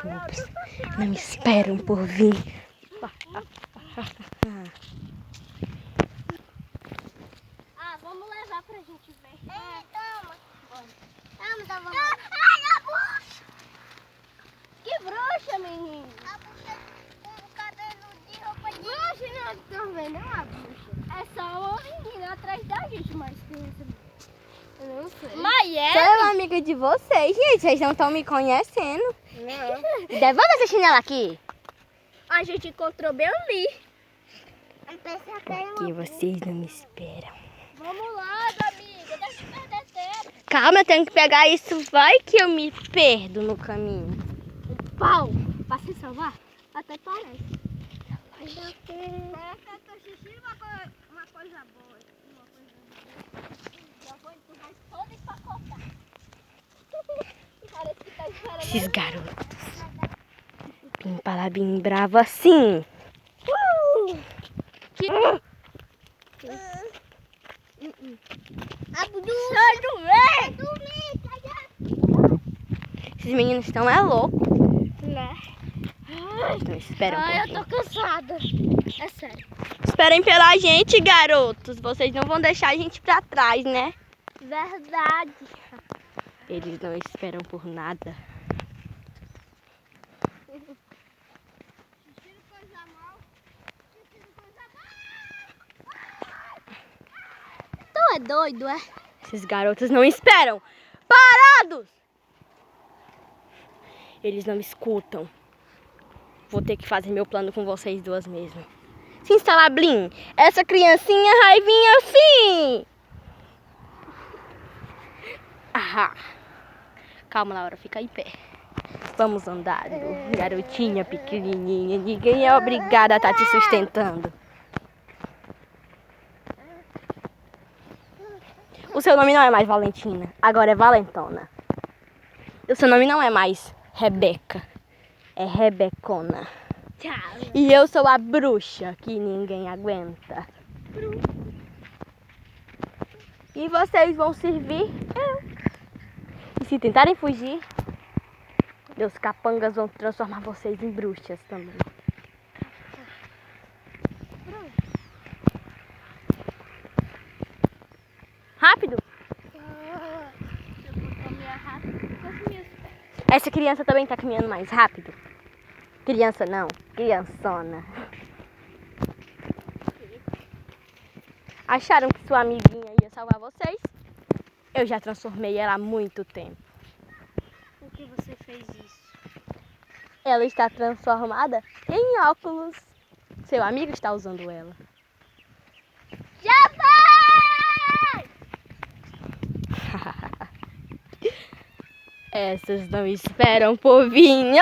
boobs não esperam por vir. Ah, vamos levar pra gente ver. Toma. Vamos, tá bom. Ai, a bruxa. Que bruxa, menino? A bruxa com o cabelo de roupa de... Bruxa não tô vendo, é uma bruxa. É só uma menina atrás da gente, mas pensa. Eu não sei. Sou eu, amiga de vocês, gente. Vocês não estão me conhecendo. Não. Devolve essa chinela aqui. A gente encontrou bem ali. Aqui vocês não me esperam. Vamos lá, amiga. Deixa eu perder tempo. Calma, eu tenho que pegar isso. Vai que eu me perdo no caminho. Pau. Pra se salvar? Até parece. Ainda que... Parece que eu tô assistindo uma coisa boa. Já vou empurrar toda pra cortar. Parece que tá esperando. Esses garotos. Bim palabim bravo assim. A bruxa. Sai do meio! Esses meninos estão loucos. Né? Eles não esperam por Ai, eu mim. tô cansada. É sério. Esperem pela gente, garotos. Vocês não vão deixar a gente pra trás, né? Verdade. Eles não esperam por nada. Tu é doido, é? Esses garotos não esperam. Parados! Eles não me escutam. Vou ter que fazer meu plano com vocês duas mesmo. Se instalar, Blim. Essa criancinha raivinha assim. Ah. Calma, Laura. Fica em pé. Vamos andar, garotinha pequenininha. Ninguém é obrigada a estar te sustentando. O seu nome não é mais Valentina, agora é Valentona. O seu nome não é mais Rebeca, é Rebecona. Tchau. E eu sou a bruxa que ninguém aguenta. E vocês vão servir eu. E se tentarem fugir, meus capangas vão transformar vocês em bruxas também. Rápido! Eu vou caminhar rápido com as minhas pernas. Essa criança também tá caminhando mais rápido. Criança não, criançona. Acharam que sua amiguinha ia salvar vocês? Eu já transformei ela há muito tempo. Por que você fez isso? Ela está transformada em óculos. Seu amigo está usando ela. Já vai! Essas não esperam por vir.